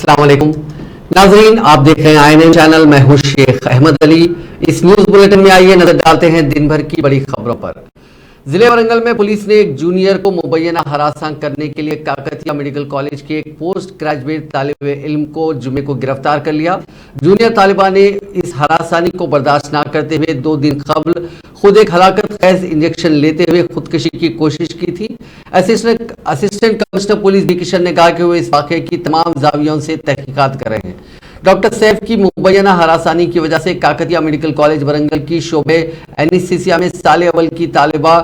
अस्सलाम वालेकुम नाज़रीन, आप देख रहे हैं INN चैनल। मैं हूं शेख अहमद अली। इस न्यूज बुलेटिन में आइए नजर डालते हैं दिन भर की बड़ी खबरों पर। जिले वरंगल में पुलिस ने एक जूनियर को मुबैना हरासा करने के लिए काकतिया मेडिकल कॉलेज के एक पोस्ट ग्रेजुएट तालिब इल्म को जुमे को गिरफ्तार कर लिया। जूनियर तालिबा ने इस हरासानी को बर्दाश्त न करते हुए 2 दिन कबल खुद एक हलाकत खैज इंजेक्शन लेते हुए खुदकशी की कोशिश की थी। Assistant commissioner police B Kishan ने कहा कि वो इस वाक़े की तमाम जावियों से तहकीकात कर रहे हैं। डॉक्टर सैफ की मुबैना हरासानी की वजह से काकतिया मेडिकल कॉलेज वरंगल की शोबे एनेस्थीसिया में साले अव्वल की तालिबा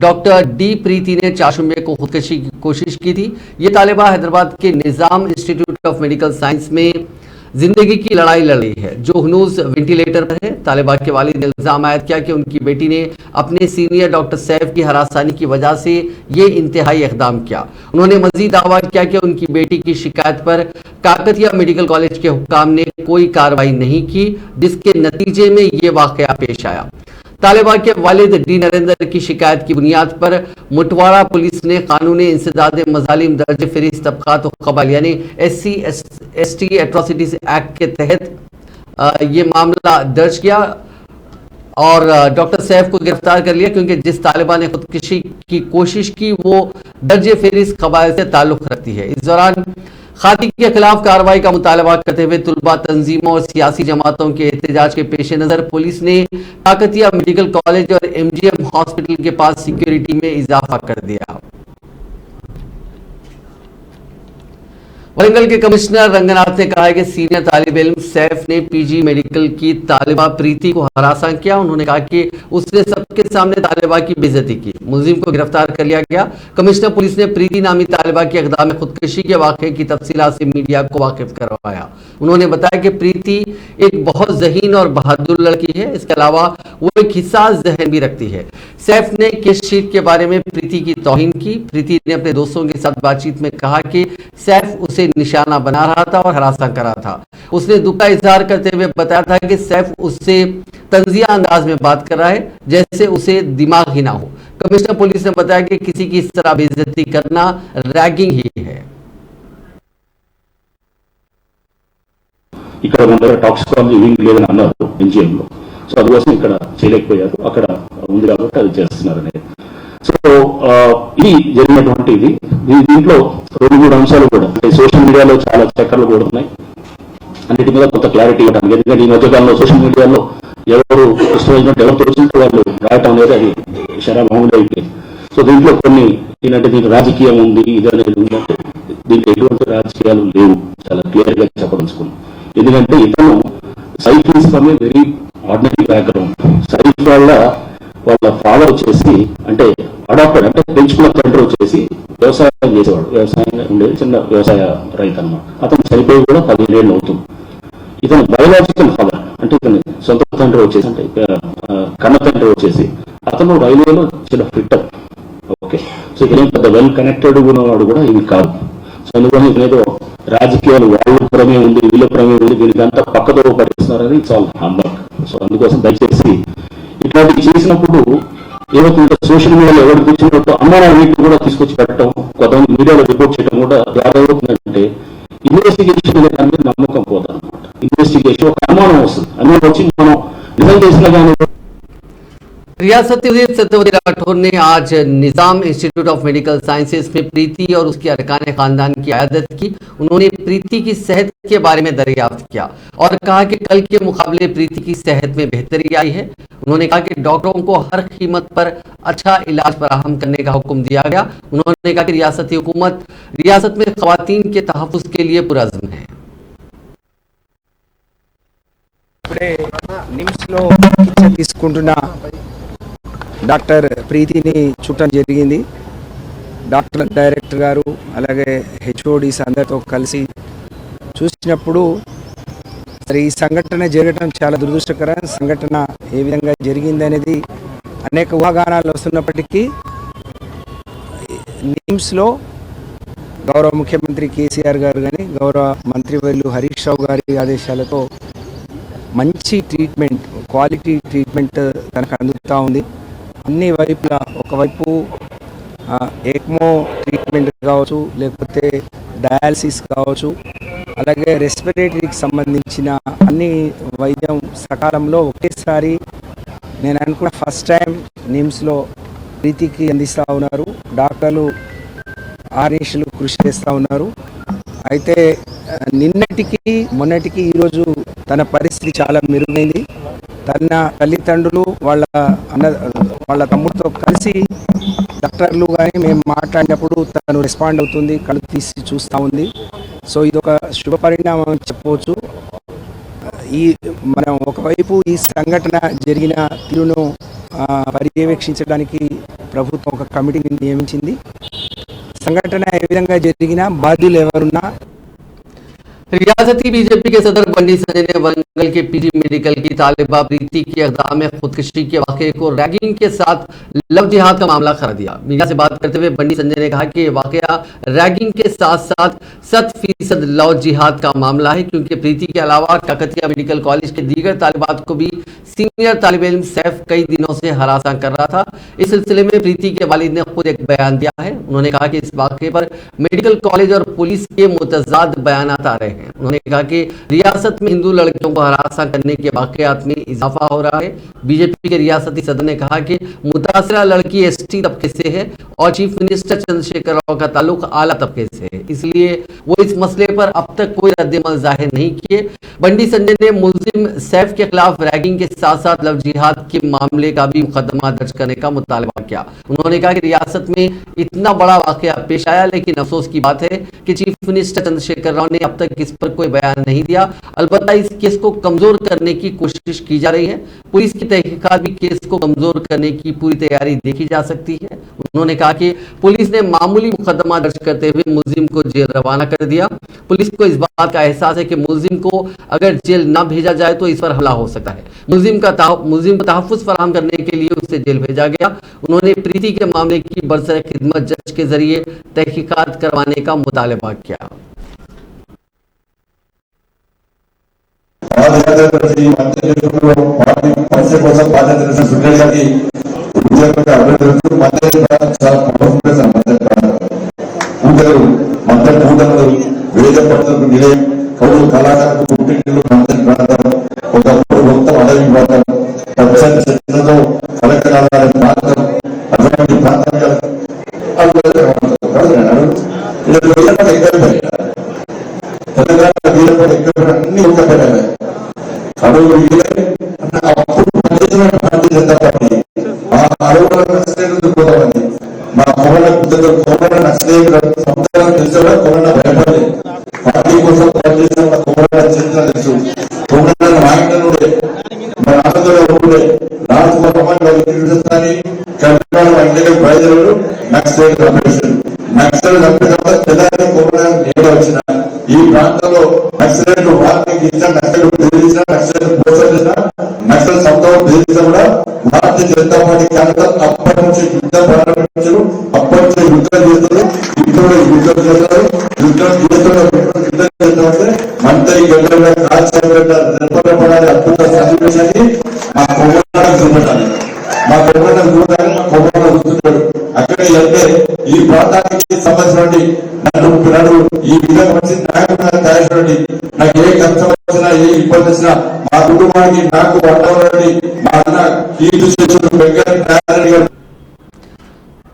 डॉक्टर डी प्रीति ने 4 जुम्मे को खुदकशी की कोशिश की थी। ये तालिबा हैदराबाद के निज़ाम इंस्टीट्यूट ऑफ मेडिकल साइंस में जिंदगी की लड़ाई लड़ रही है, जो हनूज वेंटिलेटर पर है। तालिबा के वालिद ने इल्जाम आयद किया कि उनकी बेटी ने अपने सीनियर डॉक्टर सैफ की हरासानी की वजह से ये इंतहाई इक़दाम किया। उन्होंने मजीद दावा किया कि उनकी बेटी की शिकायत पर काकतिया मेडिकल कॉलेज के हुक्काम ने कोई कार्रवाई नहीं की, जिसके नतीजे में ये वाक़या पेश आया। तालिबा के वालिद डी नरेंद्र की शिकायत की बुनियाद पर मुटवाड़ा पुलिस ने कानूनी इंसदाद मजालिम दर्ज फहरिस्त तबकात कबाइल यानी SC/ST एट्रोसिटीज एक्ट के तहत ये मामला दर्ज किया और डॉक्टर सैफ को गिरफ्तार कर लिया, क्योंकि जिस तालिबा ने खुदकशी की कोशिश की वो दर्ज फहरिस्त कबाइल से ताल्लुक रखती है। इस दौरान खाती के खिलाफ कार्रवाई का मुतालबा करते हुए तुलबा तंजीमों और सियासी जमातों के एहतजाज के पेश नजर पुलिस ने काकतिया मेडिकल कॉलेज और MGM हॉस्पिटल के पास सिक्योरिटी में इजाफा कर दिया। वरंगल के कमिश्नर रंगनाथ ने कहा है कि सीनियर तालिब इल्म सैफ ने PG मेडिकल की तालिबा प्रीति को हरासा किया। उन्होंने कहा कि उसने सबके सामने तालिबा की बेइज्जती की। मुलजिम को गिरफ्तार कर लिया गया। कमिश्नर पुलिस ने प्रीति नामी तालिबा के इक़दाम खुदकशी के वाक़े की तफसीलात से मीडिया को वाकिफ करवाया। उन्होंने बताया कि प्रीति एक बहुत ज़हीन और बहादुर लड़की है। इसके अलावा वो एक हिस्सास जहन भी रखती है। सैफ ने केस शीट के बारे में प्रीति की तौहीन की। प्रीति ने अपने दोस्तों के साथ बातचीत में कहा कि सैफ उसे निशाना बना रहा था और हरासा कर रहा था। उसने दुख का इजहार करते हुए बताया था कि सैफ उससे तंजिया अंदाज में बात कर रहा है, जैसे उसे दिमाग ही ना हो। कमिश्नर पुलिस ने बताया कि किसी की इस तरह बेइज्जती करना रैगिंग ही है। ఇక్కడ మన టాక్సికాలజీ వింగ్ లేదని అన్నారు MGM లో. సో అందుకోసం ఇక్కడ చేయలేకపోయారు, అక్కడ ఉంది కాబట్టి అది చేస్తున్నారని. సో ఇది జరిగినటువంటి దీంట్లో 2-3 అంశాలు కూడా అంటే సోషల్ మీడియాలో చాలా చక్కర్లు కొడుతున్నాయి. అన్నిటి మీద కొంత క్లారిటీ ఇవ్వడానికి, ఎందుకంటే ఈ మధ్యకాలంలో సోషల్ మీడియాలో ఎవరు ఇష్టమైనట్టు ఎవరు తోచింటే వాళ్ళు రాయటం అనేది అది శరాభంగా అయిపోయింది. సో దీంట్లో కొన్ని ఏంటంటే దీనికి రాజకీయం ఉంది, ఇది అనేది ఉందంటే దీంట్లో ఎటువంటి రాజకీయాలు లేవు, చాలా క్లియర్ గా చెప్పదలుచుకున్నాం. ఎందుకంటే ఇతను Saif is from a very ordinary background. Saif వాళ్ళ ఫాదర్ వచ్చేసి అంటే అడాప్టెడ్ అంటే పెంచుకున్న తండ్రి వచ్చేసి వ్యవసాయం చేసేవాడు, వ్యవసాయంగా ఉండేది చిన్న వ్యవసాయ రైతు అన్నమాట. అతను చనిపోయి కూడా 15 ఏళ్ళు అవుతుంది. ఇతను బయోలాజికల్ ఫాదర్ అంటే ఇతని సొంత తండ్రి వచ్చేసి అంటే కన్న తండ్రి వచ్చేసి అతను రైల్వేలో చిన్న ఫిట్టర్. ఓకే, సో ఇతను పెద్ద వెల్ కనెక్టెడ్ ఉన్నవాడు కూడా ఇది కాదు. సో అందుకని ఇతనేదో రాజకీయాలు వాళ్ళ ప్రమేయం ఉంది, వీళ్ళ ప్రమేయం ఉంది, దీనికంతా పక్కతో పడిస్తున్నారని ఇట్స్ ఆల్ హంబక్. సో అందుకోసం దయచేసి ఇట్లాంటివి చేసినప్పుడు ఏమవుతుందంటే సోషల్ మీడియాలో ఎవరికి వచ్చినట్టు అమ్మానాన్ని కూడా తీసుకొచ్చి పెట్టడం, కొంతమంది మీడియాలో రిపోర్ట్ చేయడం కూడా ద్వారా ఏమవుతుందంటే ఇన్వెస్టిగేషన్ అనే దాని మీద నమ్మకం పోతారు అనమాట. ఇన్వెస్టిగేషన్ ఒక అనుమానం వస్తుంది, అనుమానం వచ్చి మనం నిజం చేసినా కానీ रियासती वज़ीर सत्यवती राठौर ने आज निज़ाम इंस्टीट्यूट ऑफ मेडिकल साइंसेज में प्रीति और उसके अरकान खानदान की आयादत की। उन्होंने प्रीति की सेहत के बारे में दरियाफ्त किया और कहा कि कल के मुकाबले प्रीति की सेहत में बेहतरी आई है। उन्होंने कहा कि डॉक्टरों को हर कीमत पर अच्छा इलाज फराहम करने का हुक्म दिया गया। उन्होंने कहा कि रियासती हुकूमत रियासत में ख़वातीन के तहफ़्फ़ुज़ के लिए पुरअज़्म है। డాక్టర్ ప్రీతిని చూడటం జరిగింది. డాక్టర్ డైరెక్టర్ గారు అలాగే HODs అందరితో కలిసి చూసినప్పుడు ఈ సంఘటన జరగడం చాలా దురదృష్టకరం. సంఘటన ఏ విధంగా జరిగింది అనేది అనేక ఊహాగానాలు వస్తున్నప్పటికీ నిమ్స్లో గౌరవ ముఖ్యమంత్రి కేసీఆర్ గారు కానీ గౌరవ మంత్రివర్యులు హరీష్ రావు గారి ఆదేశాలతో మంచి ట్రీట్మెంట్, క్వాలిటీ ట్రీట్మెంట్ తనకు అందుతూ ఉంది. అన్ని వైపులా ఒకవైపు ఎక్మో ట్రీట్మెంట్ కావచ్చు, లేకపోతే డయాలసిస్ కావచ్చు, అలాగే రెస్పిరేటరీకి సంబంధించిన అన్ని వైద్యం సకాలంలో ఒకేసారి నేను అనుకున్న ఫస్ట్ టైం నిమ్స్లో ప్రీతికి అందిస్తూ ఉన్నారు. డాక్టర్లు ఆర్నిషులు కృషి చేస్తూ ఉన్నారు. అయితే నిన్నటికి మొన్నటికి ఈరోజు తన పరిస్థితి చాలా మెరుగైంది. తన తల్లిదండ్రులు వాళ్ళ తమ్ముడితో కలిసి డాక్టర్లు కానీ మేము మాట్లాడినప్పుడు తను రెస్పాండ్ అవుతుంది, కళ్ళు తీసి చూస్తూ ఉంది. సో ఇదొక శుభ పరిణామం అని చెప్పవచ్చు. మనం ఒకవైపు ఈ సంఘటన జరిగిన తీరును పర్యవేక్షించడానికి ప్రభుత్వం ఒక కమిటీని నియమించింది. సంఘటన ఏ విధంగా జరిగినా బాధ్యులు ఎవరున్నా रियासती बीजेपी के सदर बंडी संजय ने वरंगल के पीजी मेडिकल की तालिबा प्रीति की अक़दाम में खुदकुशी के वाक़े को रैगिंग के साथ लव जिहाद का मामला करार दिया। मीडिया से बात करते हुए बंडी संजय ने कहा कि ये वाक़या रैगिंग के साथ साथ 100% लव जिहाद का मामला है, क्योंकि प्रीति के अलावा काकतिया मेडिकल कॉलेज के दीगर तालिबात को भी सीनियर तालिब इल्म सैफ कई दिनों से हरासा कर रहा था। इस सिलसिले में प्रीति के वालिद ने खुद एक बयान दिया है। उन्होंने कहा कि इस वाक़े पर मेडिकल कॉलेज और पुलिस के मुतज़ाद बयानात आ रहे हैं। उन्होंने कहा कि रियासत में हिंदू लड़कियों को हरासा करने के वाक़यात में इजाफा हो रहा है। बीजेपी के रियासती सदर ने कहा कि मुतासरा लड़की एसटी तबके से है और चीफ मिनिस्टर चंद्रशेखर राव का ताल्लुक आला तबके से है, इसलिए वो इस मसले पर अब तक कोई रद्दमल जाहिर नहीं किए। बंडी संजय ने मुलजिम सैफ के खिलाफ रैगिंग के साथ साथ लव जिहाद के मामले का भी मुकदमा दर्ज करने का मुतालबा किया। उन्होंने कहा कि रियासत में इतना बड़ा वाक़या पेश आया, लेकिन अफसोस की बात है कि चीफ मिनिस्टर चंद्रशेखर राव ने अब तक इस पर कोई बयान नहीं दिया। अलबत्ता इस केस को कमजोर करने की कोशिश की जा रही है। पुलिस की तहकीकात भी केस को कमजोर करने की पूरी तैयारी देखी जा सकती है। उन्होंने कहा कि पुलिस ने मामूली मुकदमा दर्ज करते हुए मुलजिम को जेल रवाना कर दिया। पुलिस को इस बात का एहसास है कि मुलजिम को अगर जेल न भेजा जाए तो इस पर हमला हो सकता है। मुलजिम को तहफ़्फ़ुज़ फराहम करने के लिए उसे जेल भेजा गया। उन्होंने प्रीति के मामले की बरसर खिदमत जज के जरिए तहकीकात करवाने का मुतालबा किया। పాదయాత్ర మధ్యలో పార్టీ పరిచయ కోసం పాదయాత్ర సురేషాకి ఉద్యోగ అభ్యర్థులు మధ్య పూజలు మధ్య పూజలు వేద పద్ధతులకు నిలయం కౌలు కళాకారులకు పుట్టినలు మధ్య ప్రాంతం ఒకప్పుడు మొత్తం అడవి ప్రాంతం పచ్చని చెట్లతో కలకలాడే ప్రాంతం అటువంటి ప్రాంతాలు తెలంగాణ వీరపడి ఎక్కడ అన్ని ఉండబడ్డాయి. అడవులు అప్పుడు పనిచేసిన భారతీయ జనతా పార్టీ ఆ అడవుల నక్సలైట్లు పోతామని మా కోరణ కోరణ నక్సలైట్లు సంవత్సరాలు తెలిసిన కోరణ భయపడి పార్టీ కోసం పనిచేసిన కోరణ చరిత్ర తెలుసు. కోరణ నాయకులు మన ఆంధ్రలో ఉండే రాజభవన్ కర్ణాటక ఎన్నికల ప్రజలు నక్సలైట్ కమిషన్ నక్సల్ తర్వాత తెలంగాణ కోరణ నేడు వచ్చిన ఈ ప్రాంతంలో నక్సలైట్లు వారికి ఇచ్చిన నక్సల్ బెదిరించిన నక్సల్ మోసం చేసిన నక్సల్ సంస్థలు బెదిరించిన కూడా భారతీయ జనతా పార్టీ కార్యకర్తలు అప్పటి నుంచి యుద్ధం ప్రారంభించారు. అప్పటి నుంచి యుద్ధం చేస్తారు, ఇప్పుడు యుద్ధం చేస్తారు. యుద్ధం చేస్తామంటే మంత్రి గడ్డ కాల్చగడ్డ నిర్భరపడాలి. అద్భుత సన్నివేశాన్ని మా కొమ్మడానికి చూపెట్టాలి. మా కొమ్మడానికి చూడాలి. మా కొమ్మలో చూస్తున్నాడు. అక్కడికి వెళ్తే ఈ ప్రాంతానికి సంబంధించినటువంటి నన్ను ఈ విధంగా వచ్చి నాయకుడు తయారు నాకు ఏ కష్టం వచ్చినా ఏ ఇబ్బంది వచ్చినా మా కుటుంబానికి నాకు వంటవాడి మా అన్న కీర్తి చేసిన వెంకయ్య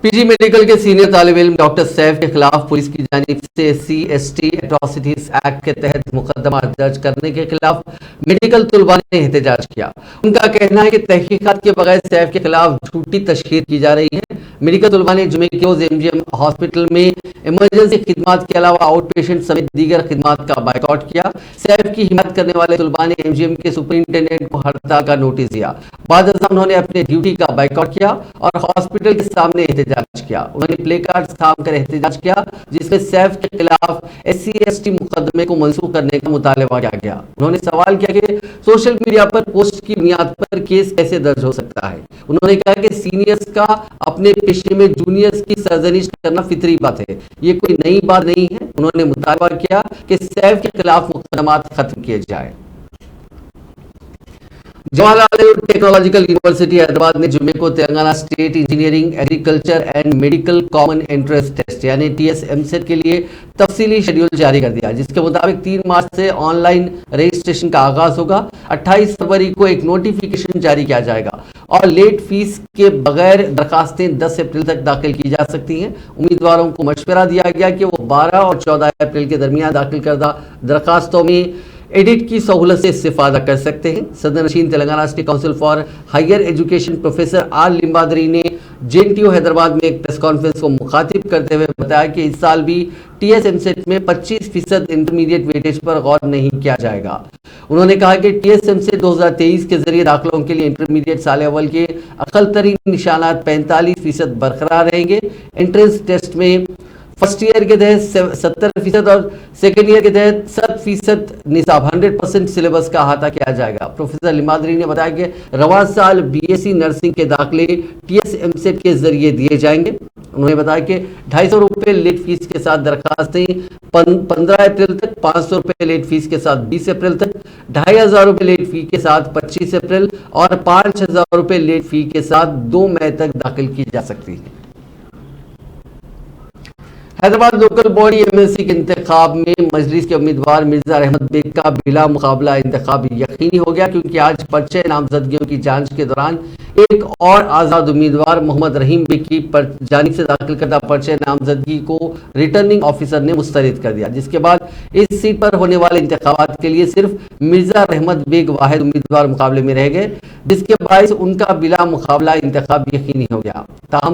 पीजी मेडिकल के सीनियर तालिब इल्म डॉक्टर सैफ के खिलाफ पुलिस की जानिब से SC/ST एट्रॉसिटीज एक्ट के तहत मुकदमा दर्ज करने के खिलाफ मेडिकल तुलबा ने एहतजाज किया। उनका कहना है कि तहकीकात के बगैर सैफ के खिलाफ झूठी तशहीर की जा रही है। मेडिकल तुलबा ने जुमे के रोज MGM हॉस्पिटल में इमरजेंसी खिदमात के अलावा आउट पेशेंट समेत दीगर खिदमात का बाइकआउट किया। सैफ की हिमायत करने वाले तुलबा ने MGM के सुपरिंटेंडेंट को हड़ताल का नोटिस दिया। बाद उन्होंने अपने ड्यूटी का बाइकआउट किया और हॉस्पिटल के सामने एहतजाज किया। उन्होंने प्ले कार्ड थाम कर एहतजाज किया, जिसमें सैफ के खिलाफ SC/ST मुकदमे को मंसूख करने का मुतालबा किया गया। उन्होंने सवाल किया कि सोशल मीडिया पर पोस्ट की बुनियाद पर केस कैसे दर्ज हो सकता है। उन्होंने कहा कि सीनियर्स का अपने पेशे में जूनियर्स की सरजनिश करना फितरी बात है, ये कोई नई बात नहीं है। उन्होंने मुतालबा किया कि सैफ के खिलाफ मुकदमा खत्म किए जाए। जवाहरलाल नेहरू टेक्नोलॉजिकल यूनिवर्सिटी हैदराबाद ने जुमे को Telangana state engineering agriculture and medical common entrance test यानी TSMCET के लिए तफसीली शेड्यूल जारी कर दिया, जिसके मुताबिक 3 मार्च से ऑनलाइन रजिस्ट्रेशन का आगाज होगा। 28 फरवरी को एक नोटिफिकेशन जारी किया जाएगा और लेट फीस के बगैर दरखास्तें 10 अप्रैल तक दाखिल की जा सकती हैं। उम्मीदवारों को मशवरा दिया गया कि वो 12 और 14 अप्रैल के दरमियान दाखिल करदा दरखास्तों में एडिट की सहूलत से इस्तेफादा कर सकते हैं। सदर नशीन Telangana state council for higher education professor R Limbadri ने JNTU हैदराबाद में एक प्रेस कॉन्फ्रेंस को मुखातिब करते हुए बताया कि इस साल भी TSMCET में 25% इंटरमीडिएट वेटेज पर गौर नहीं किया जाएगा। उन्होंने कहा कि TSMCET 2023 के जरिए दाखिलों के लिए इंटरमीडिएट साल अव्वल के अकल तरीन निशानात 45% बरकरार रहेंगे। एंट्रेंस टेस्ट में फर्स्ट ईयर के तहत 70% और सेकेंड ईयर के तहत 7% निसाब 100% सिलेबस का अहाता किया जाएगा। प्रोफेसर लिम्बादरी ने बताया कि रवां साल BSc नर्सिंग के दाखिले TSMCET के जरिए दिए जाएंगे। उन्होंने बताया कि 250 रुपये लेट फीस के साथ दरखास्तें 15 अप्रैल तक, 500 रुपये लेट फीस के साथ 20 अप्रैल तक, 2500 रुपये लेट फी के साथ 25 अप्रैल और 5000 रुपये लेट फी के साथ 2 मई तक दाखिल की जा सकती है। हैदराबाद लोकल बॉडी MLC के इंतखाब में मजलिस के उम्मीदवार मिर्जा रहमत बेग का बिला मुकाबला इंतखाब यकीनी हो गया, क्योंकि आज पर्चे नामजदगियों की जांच के दौरान एक और आज़ाद उम्मीदवार मोहम्मद रहीम बेग की जानिब से दाखिल करदा पर्चे नामजदगी को रिटर्निंग ऑफिसर ने मुस्तरद कर दिया, जिसके बाद इस सीट पर होने वाले इंतखाबात के लिए सिर्फ मिर्जा रहमत बेग वाहिद उम्मीदवार मुकाबले में रह गए, जिसके बायस उनका बिला मुकाबला इंतखाब यकीनी हो गया। ताहम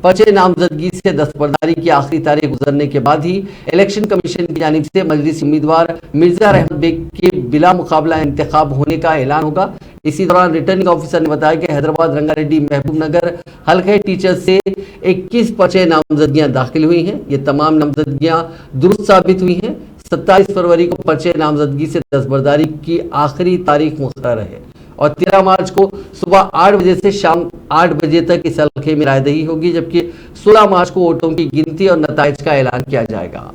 पर्चे नामजदगी से दस्तबरदारी की आखिरी तारीख गुजरने के बाद ही इलेक्शन कमीशन की जानिब से मजलिस उम्मीदवार मिर्जा रहमत बेग के बिला मुकाबला इंतखाब होने का ऐलान होगा। इसी दौरान रिटर्निंग ऑफिसर ने बताया कि हैदराबाद रंगारेड्डी महबूब नगर हल्के टीचर से 21 पर्चे नामजदगियां दाखिल हुई हैं। ये तमाम नामजदगियां दुरुस्त साबित हुई हैं। 27 फरवरी को पर्चे नामजदगी से दस्तबरदारी की आखिरी तारीख मुक़र्रर है और 13 मार्च को सुबह 8 बजे से शाम 8 बजे तक इस हल्के में रायदही होगी, जबकि 16 मार्च को वोटों की गिनती और नताइज का ऐलान किया जाएगा।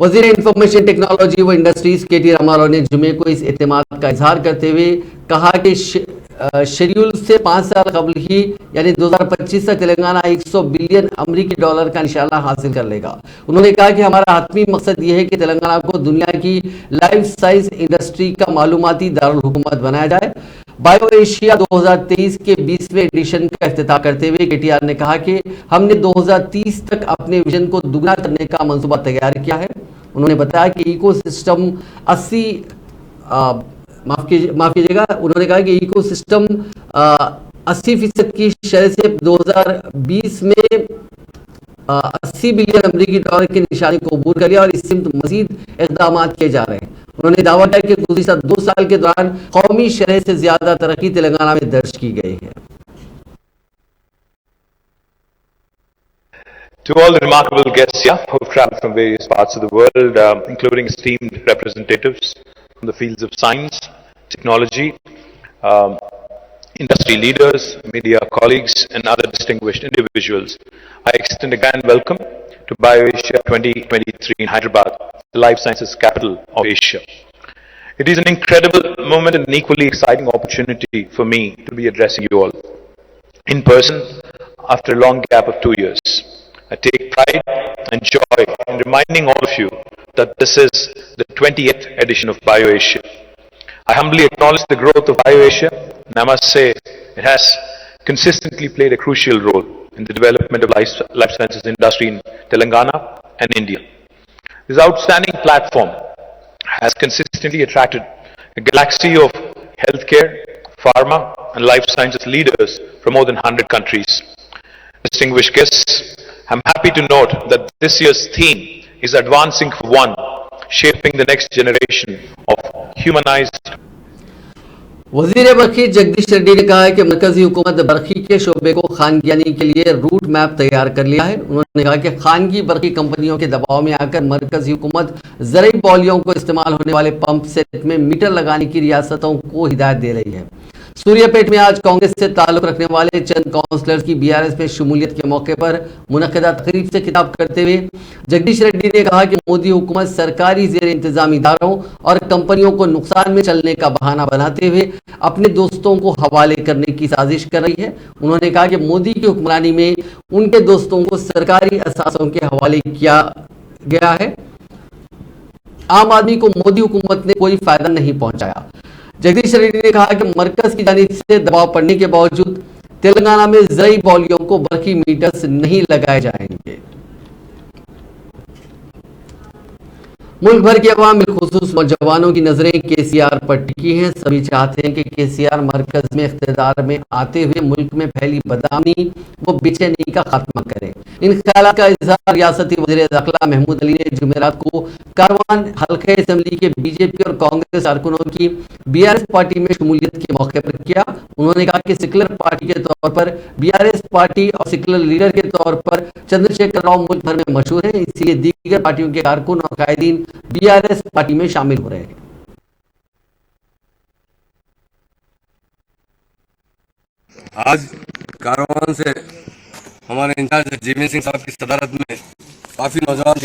वज़ीर इंफॉर्मेशन टेक्नोलॉजी व इंडस्ट्रीज KT रामाराव ने जुमे को इस एतमाद का इजहार करते हुए कहा कि शेड्यूल से 5 साल कबल ही यानी 2025 तक तेलंगाना 100 बिलियन अमरीकी डॉलर का निशाना हासिल कर लेगा। उन्होंने कहा कि हमारा हतमी मकसद यह है कि तेलंगाना को दुनिया की लाइफ साइंस इंडस्ट्री का मालूमाती दारुल हुकूमत बनाया जाए। बायो एशिया 2023 के 20वें एडिशन का इफ्तिताह करते हुए KTR ने कहा कि हमने 2030 तक अपने विजन को दुगना करने का मंसूबा तैयार किया है। उन्होंने बताया कि इकोसिस्टम 80 माफ कीजिएगा, उन्होंने कहा कि इकोसिस्टम 80% की शरह से 2020 में 80 बिलियन अमरीकी डॉलर की निशानी को अबूर कर लिया और इस सिमत मजीद इक़दाम किए जा रहे हैं। उन्होंने दावा किया कि गुज़िश्ता 2 साल के दौरान कौमी शरह से ज्यादा तरक्की तेलंगाना में दर्ज की गई है। To all the remarkable guests who've traveled from various parts of the world, including esteemed representatives from the fields of science, technology, industry leaders, media colleagues, and other distinguished individuals, I extend a grand welcome to BioAsia 2023 in Hyderabad, the life sciences capital of Asia. It is an incredible moment and an equally exciting opportunity for me to be addressing you all in person after a long gap of 2 years. I take pride and joy in reminding all of you that this is the 20th edition of BioAsia. I humbly acknowledge the growth of BioAsia, and I must say it has consistently played a crucial role in the development of life sciences industry in Telangana and India. This outstanding platform has consistently attracted a galaxy of healthcare, pharma, and life sciences leaders from more than 100 countries. Distinguished guests, I'm happy to note that this year's theme is Advancing for One, shaping the next generation of humanized. वजीर बरखी जगदीश रेड्डी ने कहा है कि मरकजी हुकूमत बरखी के शोबे को खानगियानी के लिए रूट मैप तैयार कर लिया है। उन्होंने कहा कि खानगी बरखी कंपनियों के दबाव में आकर मरकजी हुकूमत ज़रूरी पॉलियों को इस्तेमाल होने वाले पंप सेट में मीटर लगाने की रियासतों को हिदायत दे रही है। सूर्यापेट में आज कांग्रेस से ताल्लुक रखने वाले चंद काउंसलर्स की बीआरएस में शमूलियत के मौके पर मुनक्किदा तकरीब से खिताब करते हुए जगदीश रेड्डी ने कहा कि मोदी हुकूमत सरकारी जेर इंतजाम इदारों और कंपनियों को नुकसान में चलने का बहाना बनाते हुए अपने दोस्तों को हवाले करने की साजिश कर रही है। उन्होंने कहा कि मोदी की हुक्मरानी में उनके दोस्तों को सरकारी असासों के हवाले किया गया है। आम आदमी को मोदी हुकूमत ने कोई फायदा नहीं पहुंचाया। जगदीश रेड्डी ने कहा कि मरकज की जानिब से दबाव पड़ने के बावजूद तेलंगाना में ज़रई बौलियों को बरकी मीटर्स नहीं लगाए जाएंगे। मुल्क भर के अवाम बिलखुसूस नौजवानों की नजरें केसीआर पर टिकी हैं। सभी चाहते हैं कि केसीआर मरकज में इख्तिदार में आते हुए मुल्क में फैली बदनामी व बेचैनी का खात्मा करें। इन ख्यालात का इजहार रियासती वज़ीर दाखिला महमूद अली ने जुमेरात को कारवान हल्के असेंबली के बीजेपी और कांग्रेस कारकुनों की बीआरएस पार्टी में शमूलियत के मौके पर किया। उन्होंने कहा कि सेकुलर पार्टी के तौर पर बीआरएस पार्टी और सेकुलर लीडर के तौर पर चंद्रशेखर राव मुल्क भर में मशहूर है, इसलिए दीगर पार्टियों के कारकुन और कायदीन बीआरएस पार्टी में शामिल हो रहे हैं। आज कारवान से हमारे इंचार्ज जीवन सिंह साहब की सदारत में काफ़ी नौजवान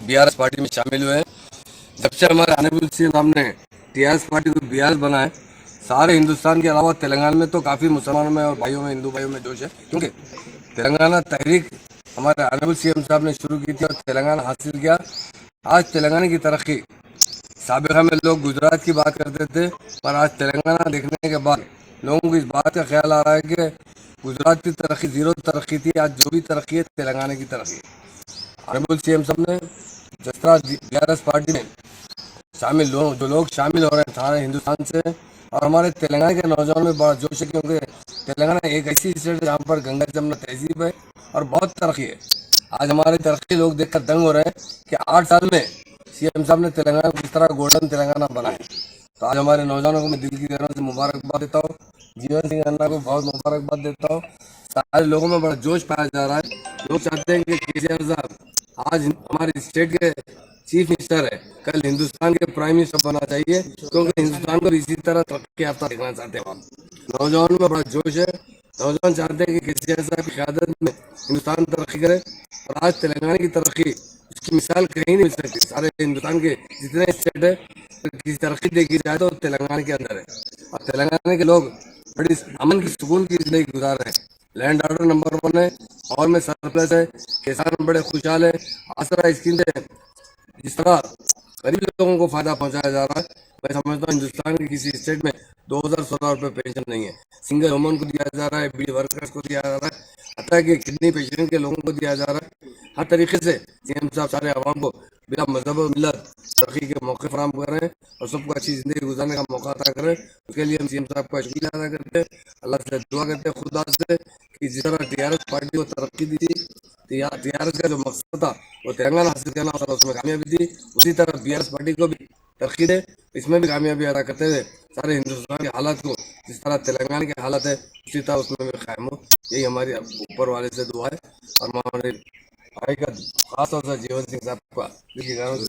बीआरएस पार्टी में शामिल हुए हैं। जब से हमारे ऑनरेबल सीएम साहब ने टीआरएस पार्टी को बीआरएस बनाए, सारे हिंदुस्तान के अलावा तेलंगाना में तो काफ़ी मुसलमानों में और भाइयों में, हिंदू भाइयों में जोश है, क्योंकि तेलंगाना तहरीक हमारे ऑनरेबल सीएम साहब ने शुरू की थी और तेलंगाना हासिल किया। आज तेलंगाना की तरक्की, साबिका में लोग गुजरात की बात करते थे, पर आज तेलंगाना देखने के बाद लोगों को इस बात का ख्याल आ रहा है कि गुजरात की तरक्की जीरो तरक्की थी, आज जो भी तरक्की है तेलंगाना की तरक्की। ऑनरेबल सीएम साहब ने जिस तरह बीआरएस पार्टी में शामिल जो लोग शामिल हो रहे हैं सारे हिंदुस्तान से, और हमारे तेलंगाना के नौजवानों में बड़ा जोश है, क्योंकि तेलंगाना एक ऐसी स्टेट है जहाँ पर गंगा जमुना तहजीब है और बहुत तरक्की है। आज हमारी तरक्की लोग देखकर दंग हो रहे हैं कि 8 साल में सीएम साहब ने तेलंगाना को किस तरह गोल्डन तेलंगाना बनाए। तो आज हमारे नौजवानों को मैं दिल की गहराई से मुबारकबाद देता हूँ, जीवन सिंह अन्ना को बहुत मुबारकबाद देता हूँ। सारे लोगों में बड़ा जोश पाया जा रहा है। लोग चाहते हैं कि केसीआर साहब आज हमारे स्टेट के चीफ मिनिस्टर है, कल हिंदुस्तान के प्राइम मिनिस्टर बनना चाहिए, क्योंकि हिंदुस्तान को इसी तरह तरक्की याफ्ता देखना चाहते हैं। नौजवानों में बड़ा जोश है। नौजवान चाहते हैं कि केसीआर साहब की क़यादत में हिंदुस्तान तरक्की करे, और आज तेलंगाना की तरक्की उसकी मिसाल कहीं नहीं मिल सकती। सारे हिंदुस्तान के जितने स्टेट है किसी तरक्की देखी जाए तो तेलंगाना के अंदर है, और तेलंगाना के लोग बड़ी अमन की सुकून की जिंदगी गुजार रहे हैं। लैंड ऑर्डर नंबर 1 है और में सरप्लस है, किसान बड़े खुशहाल है। आसरा स्कीम से जिस तरह गरीब लोगों को फायदा पहुंचाया जा रहा है, मैं समझता हूँ हिंदुस्तान के किसी स्टेट में 2016 रुपये पेंशन नहीं है। सिंगल वुमन को दिया जा रहा है, बीडी वर्कर्स को दिया जा रहा है, हत्या कि किडनी पेशेंट के लोगों को दिया जा रहा है। हर तरीके से सीएम साहब सारे आवाम को बिना मजहब और मिलत तरक्की के मौके फराम कर रहे हैं और सबको अच्छी जिंदगी गुजारने का मौका अता कर रहे हैं। उसके लिए हम सीएम साहब का शुक्रिया अदा करते हैं, अल्लाह से दुआ करते हैं खुदा से कि जिस तरह टीआरएस पार्टी को तरक्की दी थी, टीआरएस का जो मकसद था वो तेलंगाना हासिल करना था, उसमें कामयाबी थी, उसी तरह बीआरएस पार्टी को भी तरक्की दे, इसमें भी कामयाबी अदा करते हुए सारे हिंदुस्तान के हालात को जिस तरह तेलंगाना के हालत है उसी तरह उसमें भी कायम हो, यही हमारी ऊपर वाले से दुआ है। और हमारे भाई का खास तौर से जीवन सिंह साहब का